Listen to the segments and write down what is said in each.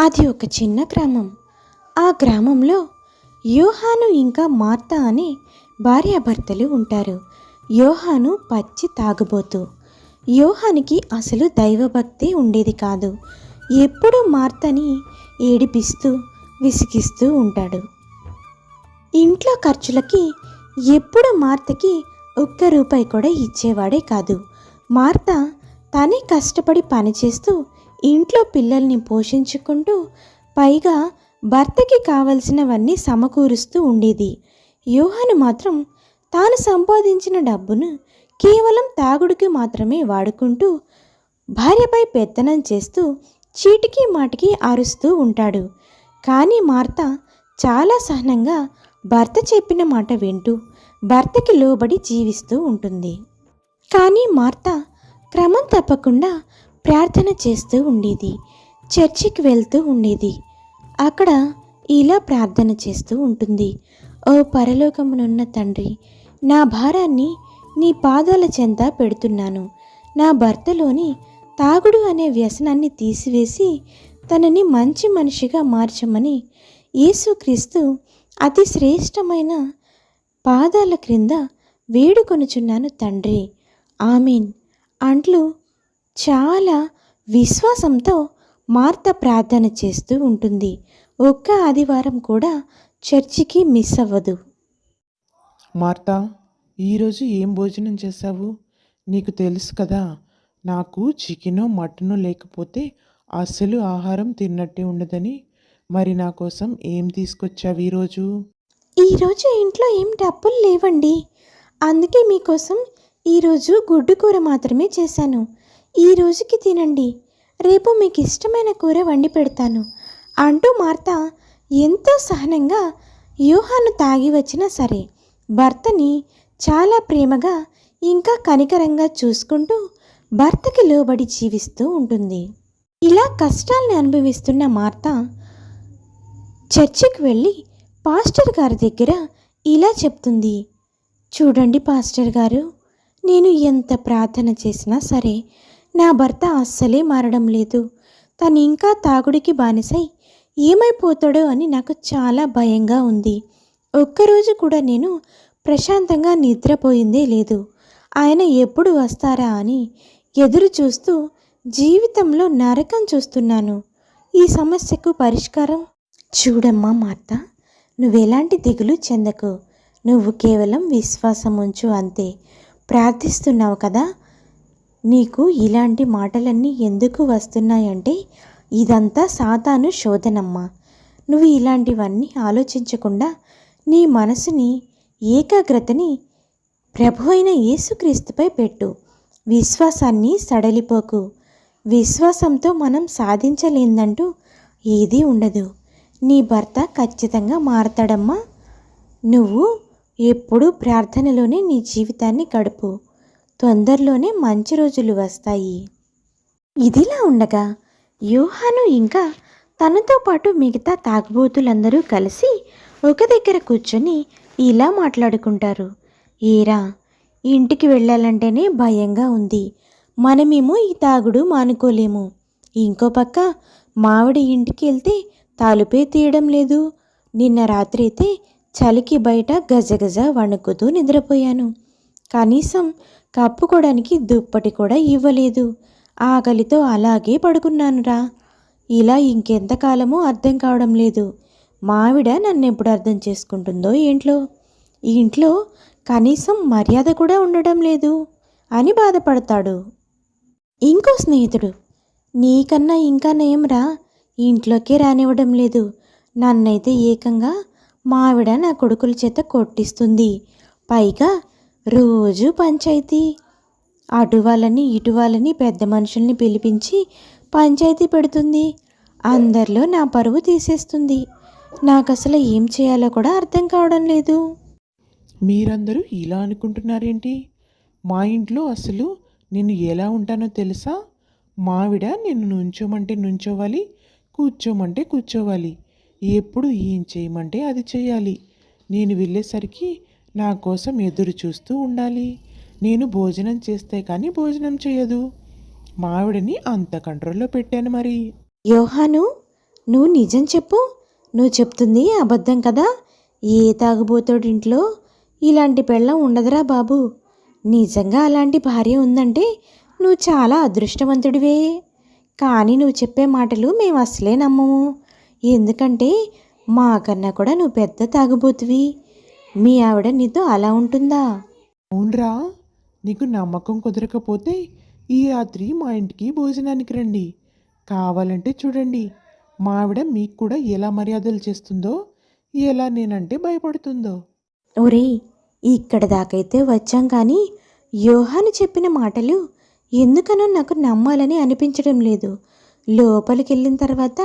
అది ఒక చిన్న గ్రామం. ఆ గ్రామంలో యోహాను ఇంకా మార్తా అనే భార్యాభర్తలు ఉంటారు. యోహాను పచ్చి తాగుబోతు. యోహానికి అసలు దైవభక్తి ఉండేది కాదు. ఎప్పుడూ మార్తని ఏడిపిస్తూ విసిగిస్తూ ఉంటాడు. ఇంట్లో ఖర్చులకి ఎప్పుడు మార్తకి ఒక్క రూపాయి కూడా ఇచ్చేవాడే కాదు. మార్త తనే కష్టపడి పనిచేస్తూ ఇంట్లో పిల్లల్ని పోషించుకుంటూ పైగా భర్తకి కావలసినవన్నీ సమకూరుస్తూ ఉండేది. యోహాను మాత్రం తాను సంపాదించిన డబ్బును కేవలం తాగుడికి మాత్రమే వాడుకుంటూ భార్యపై పెత్తనం చేస్తూ చీటికి మాటికి అరుస్తూ ఉంటాడు. కానీ మార్త చాలా సహనంగా భర్త చెప్పిన మాట వింటూ భర్తకి లోబడి జీవిస్తూ ఉంటుంది. కానీ మార్త క్రమం తప్పకుండా ప్రార్థన చేస్తూ ఉండేది. చర్చికి వెళ్తూ ఉండేది. అక్కడ ఇలా ప్రార్థన చేస్తూ ఉంటుంది. ఓ పరలోకమునున్న తండ్రి, నా భారాన్ని నీ పాదాల చెంత పెడుతున్నాను. నా భర్తలోని తాగుడు అనే వ్యసనాన్ని తీసివేసి తనని మంచి మనిషిగా మార్చమని యేసుక్రీస్తు అతి శ్రేష్టమైన పాదాల క్రింద వేడుకొనుచున్నాను తండ్రి, ఆమేన్ అంటూ చాలా విశ్వాసంతో మార్త ప్రార్థన చేస్తూ ఉంటుంది. ఒక్క ఆదివారం కూడా చర్చికి మిస్ అవ్వదు. మార్తా, ఈరోజు ఏం భోజనం చేశావు? నీకు తెలుసు కదా, నాకు చికెనో మటనో లేకపోతే అస్సలు ఆహారం తిన్నట్టే ఉండదని. మరి నా కోసం ఏం తీసుకొచ్చావు ఈరోజు? ఈరోజు ఇంట్లో ఏం డబ్బులు లేవండి, అందుకే మీకోసం ఈరోజు గుడ్డు కూర మాత్రమే చేశాను. ఈ రోజుకి తినండి, రేపు మీకు ఇష్టమైన కూర వండి పెడతాను అంటూ మార్త ఎంతో సహనంగా యోహాను తాగి వచ్చినా సరే భర్తని చాలా ప్రేమగా ఇంకా కనికరంగా చూసుకుంటూ భర్తకి లోబడి జీవిస్తూ ఉంటుంది. ఇలా కష్టాల్ని అనుభవిస్తున్న మార్త చర్చికి వెళ్ళి పాస్టర్ గారి దగ్గర ఇలా చెప్తుంది. చూడండి పాస్టర్ గారు, నేను ఎంత ప్రార్థన చేసినా సరే నా భర్త అస్సలే మారడం లేదు. తను ఇంకా తాగుడికి బానిసై ఏమైపోతాడో అని నాకు చాలా భయంగా ఉంది. ఒక్కరోజు కూడా నేను ప్రశాంతంగా నిద్రపోయిందే లేదు. ఆయన ఎప్పుడు వస్తారా అని ఎదురు చూస్తూ జీవితంలో నరకం చూస్తున్నాను. ఈ సమస్యకు పరిష్కారం చూడమ్మా మార్త, నువ్వెలాంటి దిగులు చెందకు. నువ్వు కేవలం విశ్వాసం ఉంచు అంతే. ప్రార్థిస్తున్నావు కదా, నీకు ఇలాంటి మాటలన్నీ ఎందుకు వస్తున్నాయంటే ఇదంతా సాతాను శోధనమ్మా. నువ్వు ఇలాంటివన్నీ ఆలోచించకుండా నీ మనసుని ఏకాగ్రతని ప్రభు అయిన యేసుక్రీస్తుపై పెట్టు. విశ్వాసాన్ని సడలిపోకు. విశ్వాసంతో మనం సాధించలేందంటూ ఏదీ ఉండదు. నీ భర్త ఖచ్చితంగా మారతాడమ్మా. నువ్వు ఎప్పుడూ ప్రార్థనలోనే నీ జీవితాన్ని గడుపు. తొందరలోనే మంచి రోజులు వస్తాయి. ఇదిలా ఉండగా యోహాను ఇంకా తనతో పాటు మిగతా తాగుబోతులందరూ కలిసి ఒక దగ్గర కూర్చొని ఇలా మాట్లాడుకుంటారు. ఏరా, ఇంటికి వెళ్ళాలంటేనే భయంగా ఉంది. మనమేమో ఈ తాగుడు మానుకోలేము. ఇంకో పక్క మావిడ ఇంటికి వెళ్తే తలుపే తీయడం లేదు. నిన్న రాత్రి అయితే చలికి బయట గజగజ వణుకుతూ నిద్రపోయాను. కనీసం కప్పుకోవడానికి దుప్పటి కూడా ఇవ్వలేదు. ఆకలితో అలాగే పడుకున్నానురా. ఇలా ఇంకెంతకాలమో అర్థం కావడం లేదు. మావిడ నన్ను ఎప్పుడు అర్థం చేసుకుంటుందో ఏంట్లో. ఈ ఇంట్లో కనీసం మర్యాద కూడా ఉండడం లేదు అని బాధపడతాడు. ఇంకో స్నేహితుడు, నీకన్నా ఇంకా నయంరా, ఇంట్లోకే రానివ్వడం లేదు. నన్నైతే ఏకంగా మావిడ నా కొడుకుల చేత కొట్టిస్తుంది. పైగా రోజు పంచాయతీ. అటు వాళ్ళని ఇటు వాళ్ళని పెద్ద మనుషుల్ని పిలిపించి పంచాయతీ పెడుతుంది. అందరిలో నా పరువు తీసేస్తుంది. నాకు అసలు ఏం చేయాలో కూడా అర్థం కావడం లేదు. మీరందరూ ఇలా అనుకుంటున్నారేంటి? మా ఇంట్లో అసలు నేను ఎలా ఉంటానో తెలుసా? మావిడ నిన్ను నుంచోమంటే నుంచోవాలి, కూర్చోమంటే కూర్చోవాలి. ఎప్పుడు ఏం చేయమంటే అది చేయాలి. నేను వెళ్ళేసరికి నా కోసం ఎదురు చూస్తూ ఉండాలి. నేను భోజనం చేస్తే కానీ భోజనం చేయదు. మావిడని అంత కంట్రోల్లో పెట్టాను మరి. యోహాను, నువ్వు నిజం చెప్పు, నువ్వు చెప్తుంది అబద్ధం కదా? ఏ తాగుబోతోడింట్లో ఇలాంటి పెళ్ళం ఉండదురా బాబు. నిజంగా అలాంటి భార్య ఉందంటే నువ్వు చాలా అదృష్టవంతుడివే. కానీ నువ్వు చెప్పే మాటలు మేము అసలే నమ్మము. ఎందుకంటే మాకన్నా కూడా నువ్వు పెద్ద తాగుబోతువి. మీ ఆవిడ నీతో అలా ఉంటుందా? అవునరా, నీకు నమ్మకం కుదరకపోతే ఈ రాత్రి మా ఇంటికి భోజనానికి రండి. కావాలంటే చూడండి, మా ఆవిడ మీకు కూడా ఎలా మర్యాదలు చేస్తుందో, ఎలా నేనంటే భయపడుతుందో. ఒరేయ్, ఇక్కడ దాకైతే వచ్చాం కానీ యోహాను చెప్పిన మాటలు ఎందుకనో నాకు నమ్మాలని అనిపించడం లేదు. లోపలికి వెళ్ళిన తర్వాత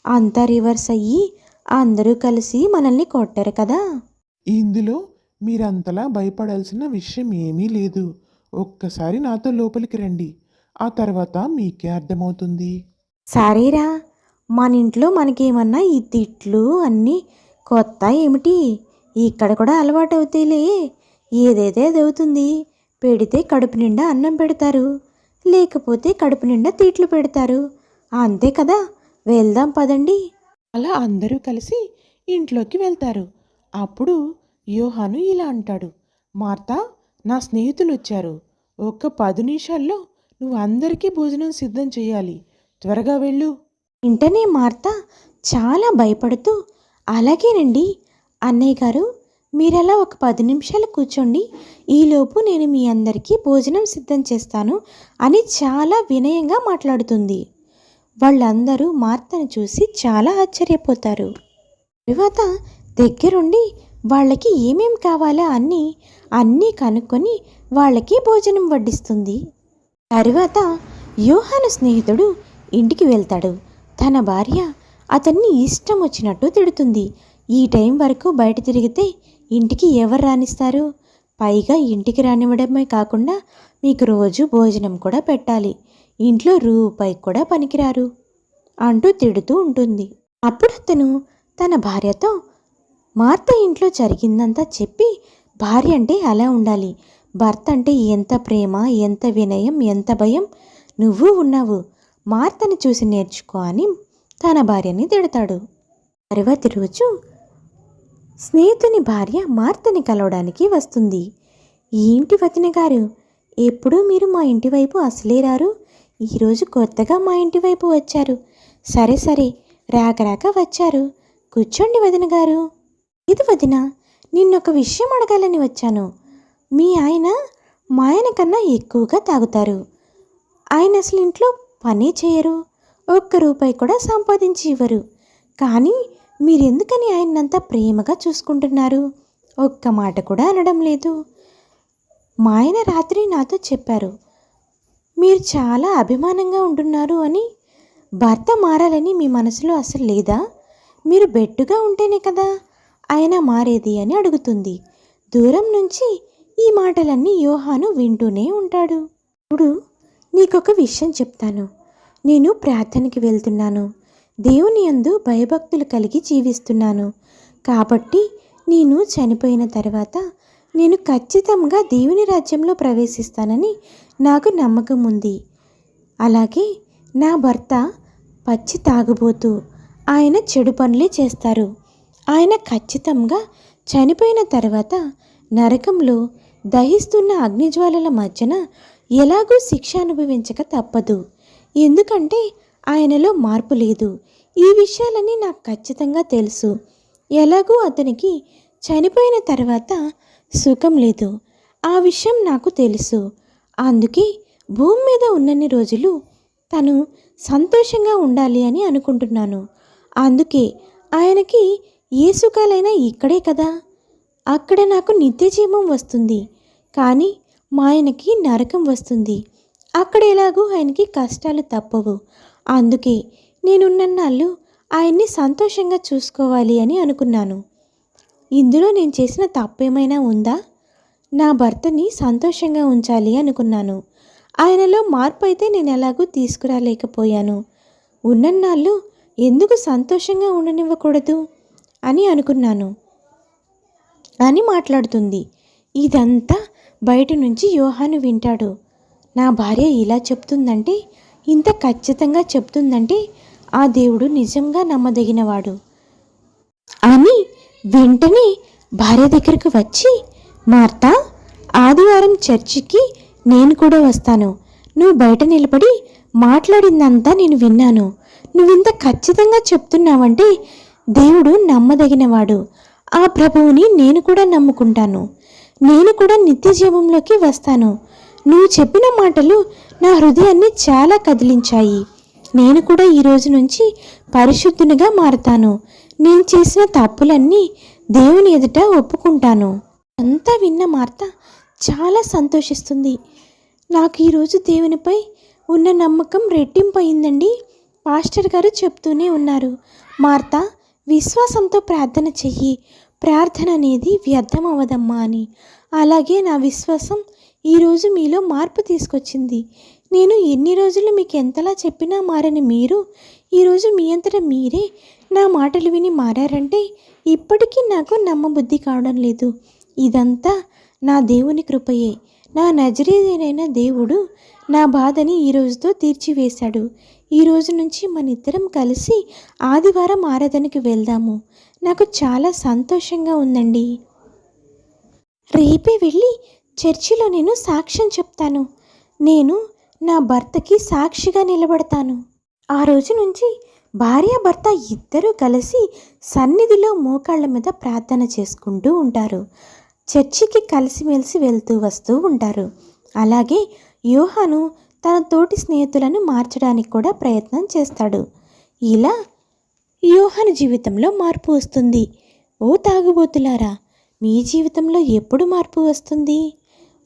అంతా రివర్స్ అయ్యి అందరూ కలిసి మనల్ని కొట్టారు కదా. ఇందులో మీరంతలా భయపడాల్సిన విషయం ఏమీ లేదు. ఒక్కసారి నాతో లోపలికి రండి, ఆ తర్వాత మీకే అర్థమవుతుంది. సరేరా, మన ఇంట్లో మనకేమన్నా ఈ తిట్లు అన్నీ కొత్త ఏమిటి? ఇక్కడ కూడా అలవాటు అవుతాయిలే. ఏదైతే అది అవుతుంది. పెడితే కడుపు నిండా అన్నం పెడతారు, లేకపోతే కడుపు నిండా తిట్లు పెడతారు. అంతే కదా. వెళ్దాం పదండి. అలా అందరూ కలిసి ఇంట్లోకి వెళ్తారు. అప్పుడు యోహాను ఇలా అంటాడు, మార్తా, నా స్నేహితులు వచ్చారు. ఒక్క 10 నిమిషాల్లో నువ్వు అందరికీ భోజనం సిద్ధం చేయాలి. త్వరగా వెళ్ళు. వెంటనే మార్త చాలా భయపడుతూ, అలాగేనండి అన్నయ్య గారు, మీరలా ఒక 10 నిమిషాలు కూర్చోండి, ఈలోపు నేను మీ అందరికీ భోజనం సిద్ధం చేస్తాను అని చాలా వినయంగా మాట్లాడుతుంది. వాళ్ళందరూ మార్తను చూసి చాలా ఆశ్చర్యపోతారు. తరువాత దగ్గరుండి వాళ్ళకి ఏమేం కావాలా అన్నీ కనుక్కొని వాళ్ళకి భోజనం వడ్డిస్తుంది. తరువాత యోహాను స్నేహితుడు ఇంటికి వెళ్తాడు. తన భార్య అతన్ని ఇష్టం వచ్చినట్టు తిడుతుంది. ఈ టైం వరకు బయట తిరిగితే ఇంటికి ఎవరు రానిస్తారు? పైగా ఇంటికి రానివ్వడమే కాకుండా మీకు రోజు భోజనం కూడా పెట్టాలి. ఇంట్లో రూపాయి కూడా పనికిరారు అంటూ తిడుతూ ఉంటుంది. అప్పుడు అతను తన భార్యతో మార్త ఇంట్లో జరిగిందంతా చెప్పి, భార్య అంటే అలా ఉండాలి, భర్త అంటే ఎంత ప్రేమ, ఎంత వినయం, ఎంత భయం నువ్వు ఉన్నావు, మార్తని చూసి నేర్చుకో అని తన భార్యని తిడతాడు. తరువాతి రోజు స్నేహితుని భార్య మార్తని కలవడానికి వస్తుంది. ఏంటి వదిన గారు, ఎప్పుడూ మీరు మా ఇంటి వైపు అసలే రారు, ఈరోజు కొత్తగా మా ఇంటి వైపు వచ్చారు. సరే సరే, రాక వచ్చారు, కూర్చోండి వదిన గారు. ఇది వదిన, నిన్నొక విషయం అడగాలని వచ్చాను. మీ ఆయన మా ఆయన కన్నా ఎక్కువగా తాగుతారు. ఆయన అసలు ఇంట్లో పనే చేయరు, ఒక్క రూపాయి కూడా సంపాదించి ఇవ్వరు. కానీ మీరెందుకని ఆయన్నంత ప్రేమగా చూసుకుంటున్నారు? ఒక్క మాట కూడా అనడం లేదు. మా ఆయన రాత్రి నాతో చెప్పారు, మీరు చాలా అభిమానంగా ఉంటున్నారు అని. భర్త మారాలని మీ మనసులో అసలు లేదా? మీరు బెట్టుగా ఉంటేనే కదా ఆయన మారేది అని అడుగుతుంది. దూరం నుంచి ఈ మాటలన్నీ యోహాను వింటూనే ఉంటాడు. ఇప్పుడు నీకొక విషయం చెప్తాను. నేను ప్రార్థనకి వెళ్తున్నాను, దేవుని యందు భయభక్తులు కలిగి జీవిస్తున్నాను. కాబట్టి నేను చనిపోయిన తర్వాత నేను ఖచ్చితంగా దేవుని రాజ్యంలో ప్రవేశిస్తానని నాకు నమ్మకం ఉంది. అలాగే నా భర్త పచ్చి తాగుబోతూ, ఆయన చెడు పనులే చేస్తారు. ఆయన ఖచ్చితంగా చనిపోయిన తర్వాత నరకంలో దహిస్తున్న అగ్నిజ్వాలల మధ్యన ఎలాగూ శిక్ష అనుభవించక తప్పదు. ఎందుకంటే ఆయనలో మార్పు లేదు. ఈ విషయాలన్నీ నాకు ఖచ్చితంగా తెలుసు. ఎలాగూ అతనికి చనిపోయిన తర్వాత సుఖం లేదు, ఆ విషయం నాకు తెలుసు. అందుకే భూమి మీద ఉన్నన్ని రోజులు తను సంతోషంగా ఉండాలి అని అనుకుంటున్నాను. అందుకే ఆయనకి ఏ సుఖాలైనా ఇక్కడే కదా, అక్కడ నాకు నిత్య జీవం వస్తుంది. కానీ మా ఆయనకి నరకం వస్తుంది, అక్కడ ఎలాగూ ఆయనకి కష్టాలు తప్పవు. అందుకే నేనున్నన్నాళ్ళు ఆయన్ని సంతోషంగా చూసుకోవాలి అని అనుకున్నాను. ఇందులో నేను చేసిన తప్పేమైనా ఉందా? నా భర్తని సంతోషంగా ఉంచాలి అనుకున్నాను. ఆయనలో మార్పు అయితే నేను ఎలాగూ తీసుకురాలేకపోయాను. ఉన్నన్నాళ్ళు ఎందుకు సంతోషంగా ఉండనివ్వకూడదు అని అనుకున్నాను అని మాట్లాడుతుంది. ఇదంతా బయట నుంచి యోహాను వింటాడు. నా భార్య ఇలా చెప్తుందంటే, ఇంత ఖచ్చితంగా చెప్తుందంటే ఆ దేవుడు నిజంగా నమ్మదగినవాడు అని వెంటనే భార్య దగ్గరకు వచ్చి, మార్తా, ఆదివారం చర్చికి నేను కూడా వస్తాను. నువ్వు బయట నిలబడి మాట్లాడిందంతా నేను విన్నాను. నువ్వింత ఖచ్చితంగా చెప్తున్నావంటే దేవుడు నమ్మదగినవాడు. ఆ ప్రభువుని నేను కూడా నమ్ముకుంటాను. నేను కూడా నిత్య జీవంలోకి వస్తాను. నువ్వు చెప్పిన మాటలు నా హృదయాన్ని చాలా కదిలించాయి. నేను కూడా ఈ రోజు నుంచి పరిశుద్ధునిగా మారతాను. నేను చేసిన తప్పులన్నీ దేవుని ఎదుట ఒప్పుకుంటాను. అంతా విన్న మార్త చాలా సంతోషిస్తుంది. నాకు ఈరోజు దేవునిపై ఉన్న నమ్మకం రెట్టింపు అయిందండి. పాస్టర్ గారు చెప్తూనే ఉన్నారు, మార్త, విశ్వాసంతో ప్రార్థన చెయ్యి, ప్రార్థన అనేది వ్యర్థం అవ్వదమ్మా అని. అలాగే నా విశ్వాసం ఈరోజు మీలో మార్పు తీసుకొచ్చింది. నేను ఎన్ని రోజులు మీకు ఎంతలా చెప్పినా మారని మీరు ఈరోజు మీ అంతటా మీరే నా మాటలు విని మారారంటే ఇప్పటికీ నాకు నమ్మబుద్ధి కావడం లేదు. ఇదంతా నా దేవుని కృపయే. నా నజరేయుడైన దేవుడు నా బాధని ఈ రోజుతో తీర్చివేశాడు. ఈ రోజు నుంచి మన ఇద్దరం కలిసి ఆదివారం ఆరాధనకి వెళ్దాము. నాకు చాలా సంతోషంగా ఉందండి. రేపే వెళ్ళి చర్చిలో నేను సాక్ష్యం చెప్తాను. నేను నా భర్తకి సాక్షిగా నిలబడతాను. ఆ రోజు నుంచి భార్యాభర్త ఇద్దరూ కలిసి సన్నిధిలో మోకాళ్ళ మీద ప్రార్థన చేసుకుంటూ ఉంటారు. చర్చికి కలిసిమెలిసి వెళ్తూ వస్తూ ఉంటారు. అలాగే యోహాను తన తోటి స్నేహితులను మార్చడానికి కూడా ప్రయత్నం చేస్తాడు. ఇలా యోహాను జీవితంలో మార్పు వస్తుంది. ఓ తాగుబోతులారా, మీ జీవితంలో ఎప్పుడు మార్పు వస్తుంది?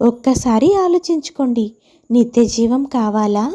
ఒక్కసారి ఆలోచించుకోండి. నిత్య జీవం కావాలా?